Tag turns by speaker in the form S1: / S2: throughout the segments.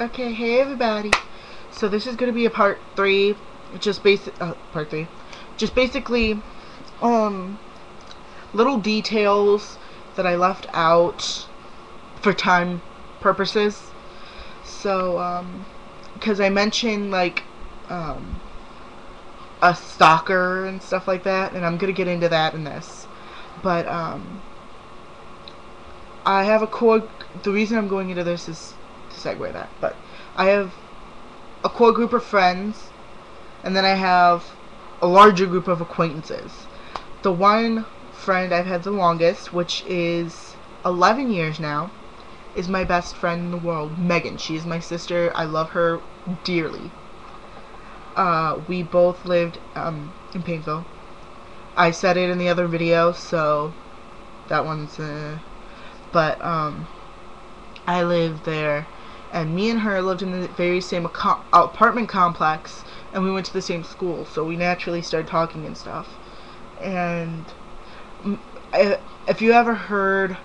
S1: Okay, hey everybody. So this is gonna be a part 3, part 3, just basically, little details that I left out for time purposes. So, because I mentioned like, a stalker and stuff like that, and I'm gonna get into that in this, but I have a core. The reason I'm going into this is to segue that, but I have a core group of friends, and then I have a larger group of acquaintances. The one friend I've had the longest, which is 11 years now, is my best friend in the world, Megan. She is my sister. I love her dearly. We both lived in Painville. I said it in the other video, so that one's but I lived there, and me and her lived in the very same apartment complex, and we went to the same school, so we naturally started talking and stuff. And if you ever heard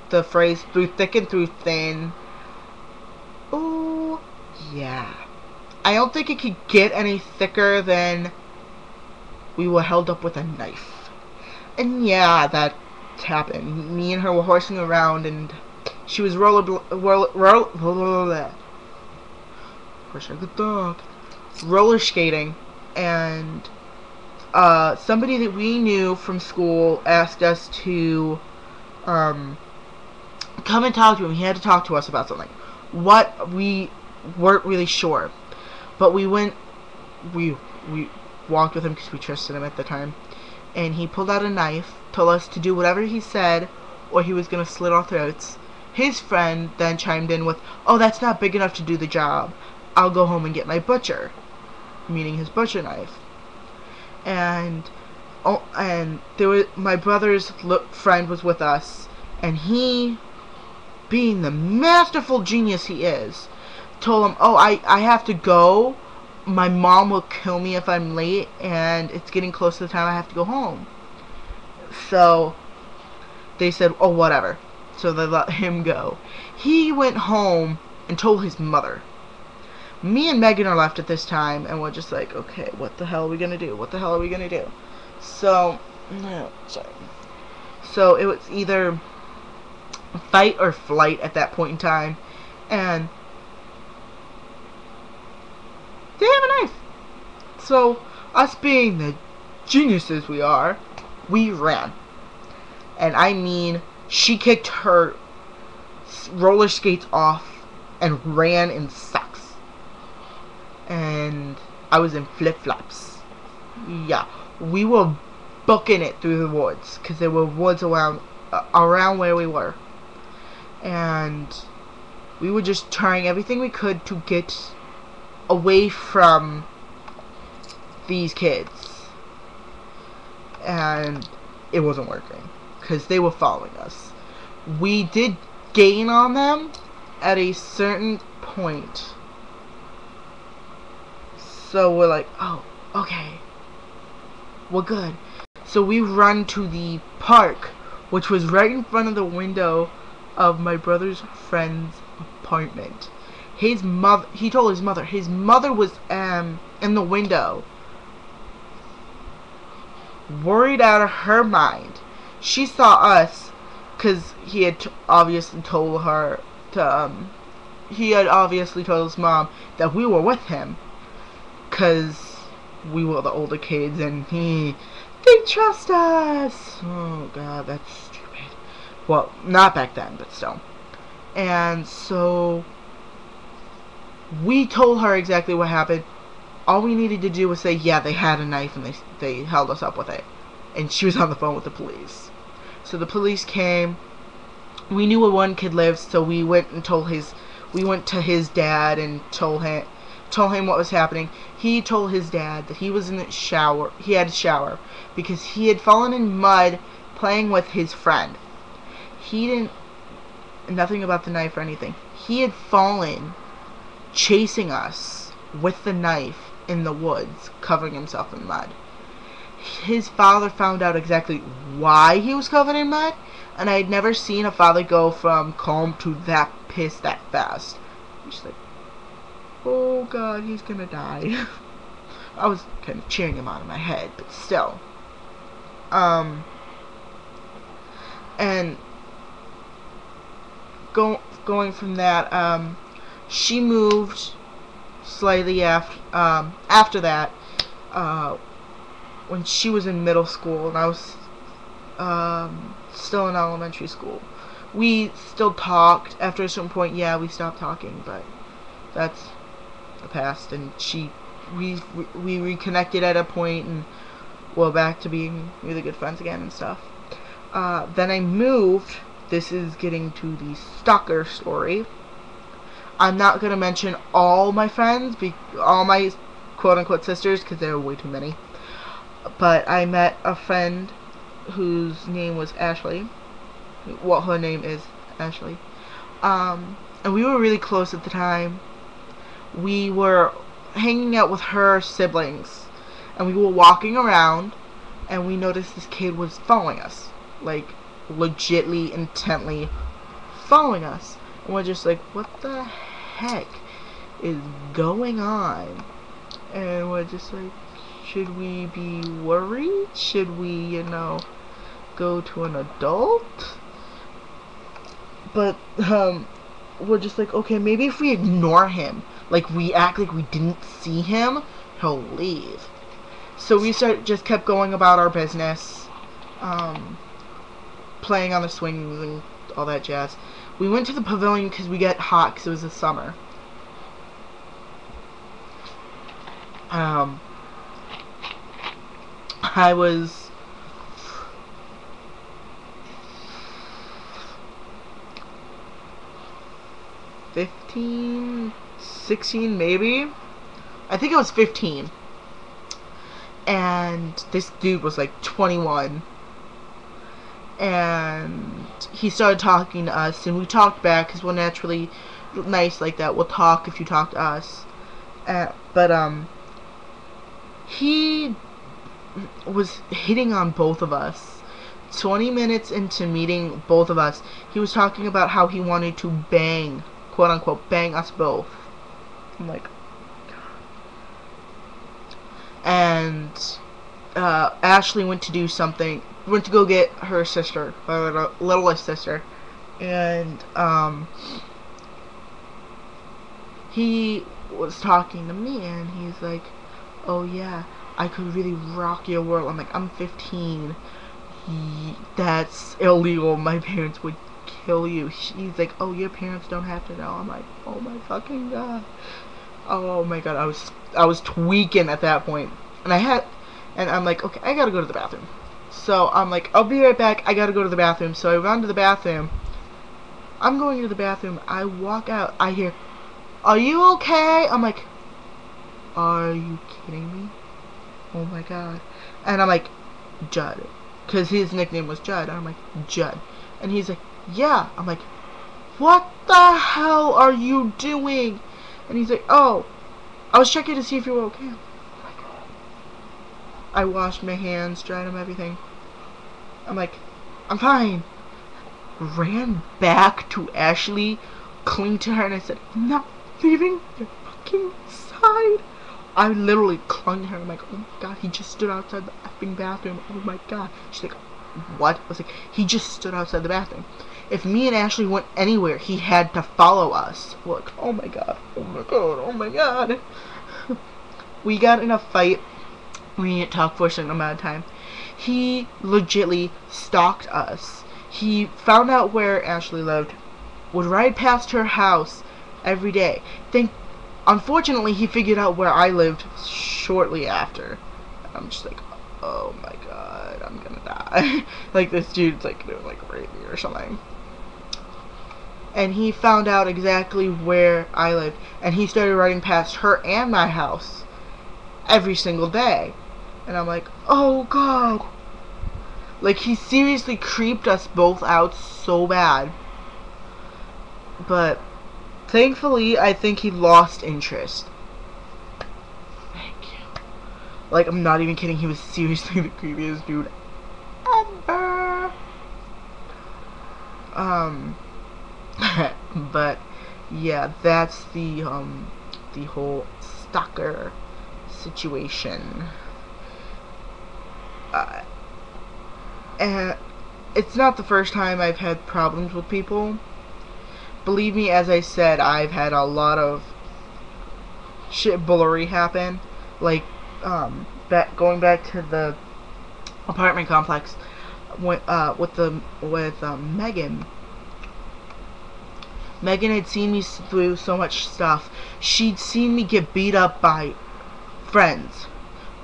S1: the phrase "through thick and through thin," ooh, yeah. I don't think it could get any thicker than we were held up with a knife. And yeah, that happened. Me and her were horsing around, and she was roller skating, and somebody that we knew from school asked us to come and talk to him. He had to talk to us about something. What, we weren't really sure, but we walked with him because we trusted him at the time, and he pulled out a knife, told us to do whatever he said or he was going to slit our throats. His friend then chimed in with, "Oh, that's not big enough to do the job. I'll go home and get my butcher," meaning his butcher knife. And my brother's friend was with us, and he, being the masterful genius he is, told him, "Oh, I have to go. My mom will kill me if I'm late, and it's getting close to the time I have to go home." So they said, "Oh, whatever." So they let him go. He went home and told his mother. Me and Megan are left at this time, and we're just like, okay, what the hell are we gonna do? What the hell are we gonna do? So, no, sorry. So it was either fight or flight at that point in time, and they have a knife. So, us being the geniuses we are, we ran. And I mean, she kicked her roller skates off and ran in socks. And I was in flip-flops. Yeah, we were booking it through the woods, because there were woods around where we were. And we were just trying everything we could to get away from these kids, and it wasn't working because they were following us. We did gain on them at a certain point, so we're like, oh, okay, we're good. So we run to the park, which was right in front of the window of my brother's friend's apartment. His mother, he told his mother was in the window, worried out of her mind. She saw us, because he had obviously told her to, he had obviously told his mom that we were with him, because we were the older kids, and they trust us. Oh god, that's stupid. Well, not back then, but still. And so we told her exactly what happened. All we needed to do was say, yeah, they had a knife, and they held us up with it. And she was on the phone with the police. So the police came. We knew where one kid lived, so we went to his dad and told him what was happening. He told his dad that he was in the shower. He had to shower because he had fallen in mud playing with his friend. He didn't nothing about the knife or anything. He had fallen chasing us with the knife in the woods, covering himself in mud. His father found out exactly why he was covered in mud, and I had never seen a father go from calm to that pissed that fast. I'm just like, oh god, he's gonna die. I was kind of cheering him on in my head, but still. And going from that, she moved slightly after that, when she was in middle school and I was still in elementary school. We still talked. After a certain point, yeah, we stopped talking, but that's the past. And we reconnected at a point, and we're back to being really good friends again and stuff. Then I moved. This is getting to the stalker story. I'm not gonna mention all my friends, all my quote-unquote sisters, because there are way too many. But I met a friend whose name was Ashley. Well, her name is Ashley. And we were really close at the time. We were hanging out with her siblings, and we were walking around, and we noticed this kid was following us. Like, legitly, intently following us. And we're just like, what the heck is going on? And we're just like, should we be worried? Should we, go to an adult? But, we're just like, okay, maybe if we ignore him, like, we act like we didn't see him, he'll leave. So we just kept going about our business, playing on the swings and all that jazz. We went to the pavilion because we got hot because it was the summer. I was 15, 16 maybe. I think I was 15. And this dude was like 21. And he started talking to us, and we talked back because we're naturally nice like that. We'll talk if you talk to us. But he was hitting on both of us. 20 minutes into meeting both of us, he was talking about how he wanted to bang, quote unquote, bang us both. I'm like, and Ashley went to do something. Went to go get her sister, her littlest sister, and he was talking to me, and he's like, oh yeah, I could really rock your world. I'm like, I'm 15. That's illegal. My parents would kill you. He's like, oh, your parents don't have to know. I'm like, oh my fucking god. Oh my god, I was tweaking at that point. And I'm like, okay, I gotta go to the bathroom. So I'm like, I'll be right back. I gotta go to the bathroom. So I run to the bathroom. I'm going to the bathroom. I walk out. I hear, are you okay? I'm like, are you kidding me? Oh my god. And I'm like, Judd. Because his nickname was Judd. And I'm like, Judd. And he's like, yeah. I'm like, what the hell are you doing? And he's like, oh, I was checking to see if you were okay. I washed my hands, dried them, everything. I'm like, I'm fine. Ran back to Ashley, clinged to her, and I said, I'm not leaving your fucking side. I literally clung to her. I'm like, oh my god, he just stood outside the effing bathroom. Oh my god. She's like, what? I was like, he just stood outside the bathroom. If me and Ashley went anywhere, he had to follow us. We're like, oh my god, oh my god, oh my god. We got in a fight. We didn't talk for a certain amount of time. He legitly stalked us. He found out where Ashley lived, would ride past her house every day. Unfortunately, he figured out where I lived shortly after. I'm just like, oh my god, I'm gonna die. Like, this dude's like gonna like rape me or something. And he found out exactly where I lived, and he started riding past her and my house every single day. And I'm like, oh god. Like, he seriously creeped us both out so bad. But thankfully, I think he lost interest. Thank you. Like, I'm not even kidding, he was seriously the creepiest dude ever. But yeah, that's the the whole stalker situation. And it's not the first time I've had problems with people. Believe me, as I said, I've had a lot of shitbullery happen. Like, going back to the apartment complex with Megan. Megan had seen me through so much stuff. She'd seen me get beat up by friends.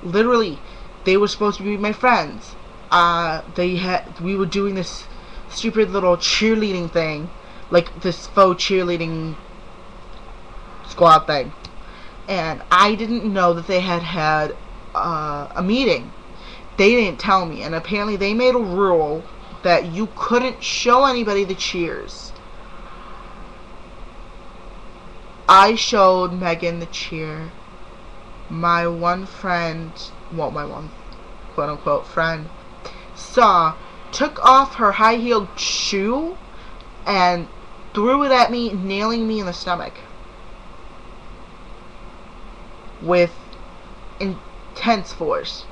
S1: Literally, they were supposed to be my friends. We were doing this stupid little cheerleading thing, like this faux cheerleading squad thing, and I didn't know that they had a meeting. They didn't tell me, and apparently they made a rule that you couldn't show anybody the cheers. I showed Megan the cheer. My one friend, well, my one quote-unquote friend, took off her high-heeled shoe and threw it at me, nailing me in the stomach with intense force,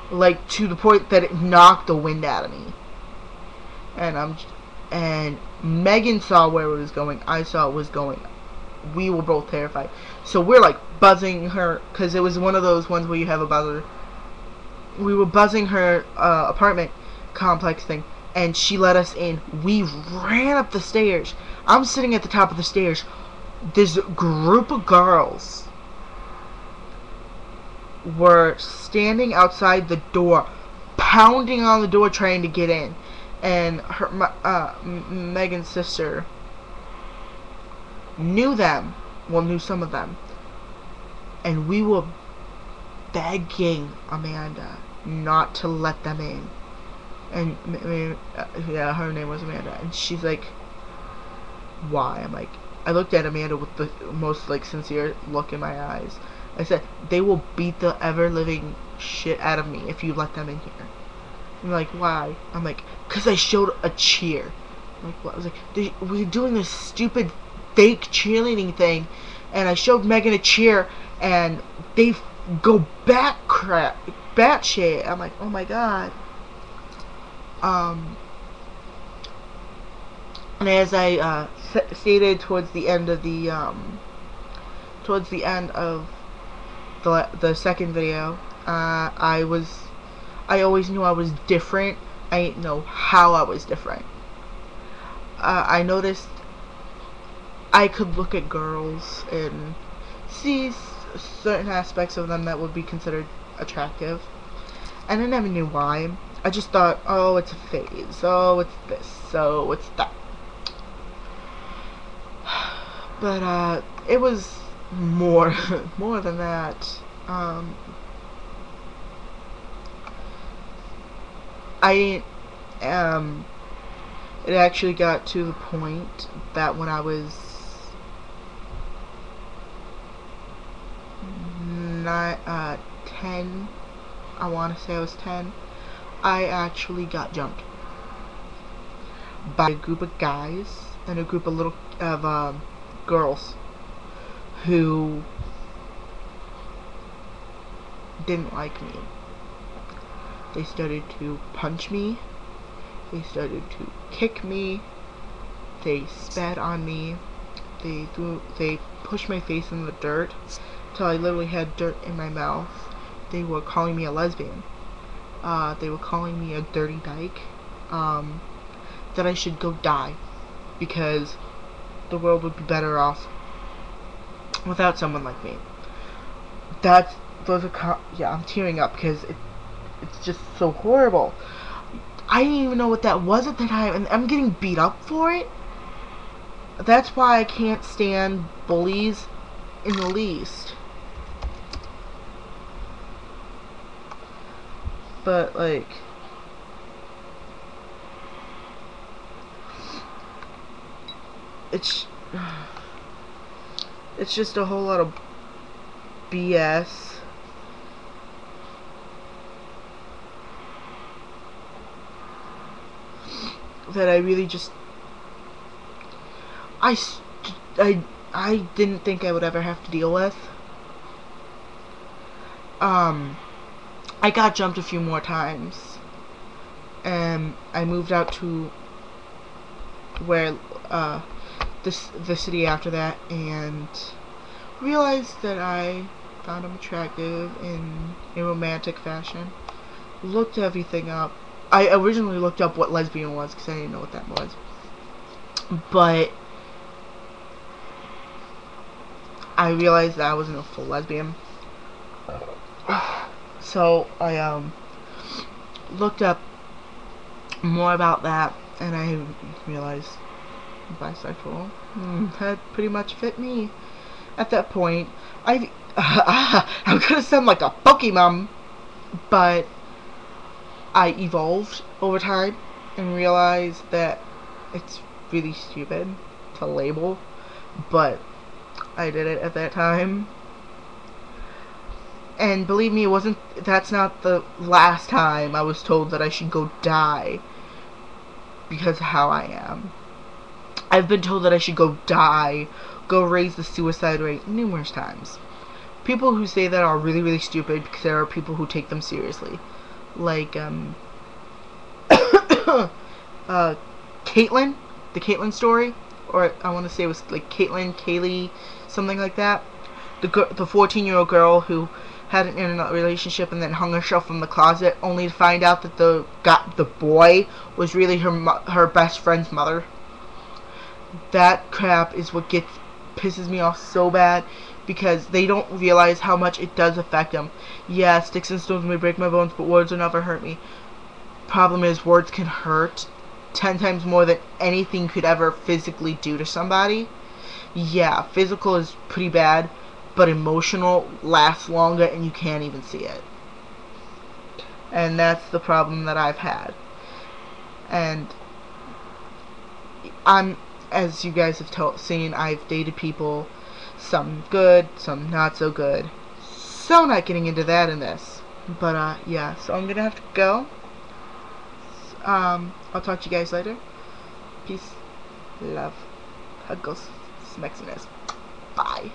S1: like to the point that it knocked the wind out of me. And Megan saw where it was going. I saw it was going. We were both terrified. So we're like buzzing her, because it was one of those ones where you have a buzzer. We were buzzing her apartment complex thing, and she let us in. We ran up the stairs. I'm sitting at the top of the stairs. This group of girls were standing outside the door, pounding on the door trying to get in. And Megan's sister knew them, well, knew some of them, and we were begging Amanda not to let them in. And yeah, her name was Amanda, and she's like, why? I'm like, I looked at Amanda with the most like sincere look in my eyes. I said, they will beat the ever living shit out of me if you let them in here. I'm like, why? I'm like, because I showed a cheer. I'm like, what? I was like, we're doing this stupid fake cheerleading thing, and I showed Megan a cheer, and they go batshit. I'm like, oh my god. And as I stated towards the end of the second video, I always knew I was different. I didn't know how I was different. I noticed I could look at girls and see certain aspects of them that would be considered attractive, and I never knew why. I just thought, oh, it's a phase, oh, it's this, oh, it's that. But it was more than that. I didn't, it actually got to the point that when I was 10, I want to say I was 10, I actually got jumped by a group of guys and a group of girls who didn't like me. They started to punch me. They started to kick me. They spat on me. They pushed my face in the dirt till I literally had dirt in my mouth. They were calling me a lesbian. They were calling me a dirty dyke. That I should go die because the world would be better off without someone like me. Yeah, I'm tearing up because it's just so horrible. I didn't even know what that was at the time, and I'm getting beat up for it. That's why I can't stand bullies in the least. But, like, it's just a whole lot of BS. That I really just I I didn't think I would ever have to deal with. I got jumped a few more times, and I moved out to where the city after that, and realized that I found him attractive in a romantic fashion. Looked everything up. I originally looked up what lesbian was because I didn't know what that was, but I realized that I wasn't a full lesbian. So I looked up more about that, and I realized bisexual. That pretty much fit me. At that point, I'm gonna sound like a Pokemon, but I evolved over time and realized that it's really stupid to label, but I did it at that time. And believe me, that's not the last time I was told that I should go die because of how I am. I've been told that I should go die, go raise the suicide rate numerous times. People who say that are really, really stupid because there are people who take them seriously. Like, Caitlyn, the Caitlyn story, or I want to say it was like Kaylee, something like that. The 14-year-old girl who had an internet relationship and then hung herself from the closet, only to find out that the boy was really her best friend's mother. That crap is what pisses me off so bad, because they don't realize how much it does affect them. Yeah, sticks and stones may break my bones, but words will never hurt me. Problem is, words can hurt 10 times more than anything could ever physically do to somebody. Yeah, physical is pretty bad, but emotional lasts longer and you can't even see it. And that's the problem that I've had. And as you guys have seen, I've dated people, some good, some not so good. So not getting into that in this. But yeah, so I'm gonna have to go. I'll talk to you guys later. Peace, love, huggles, smexiness. Bye.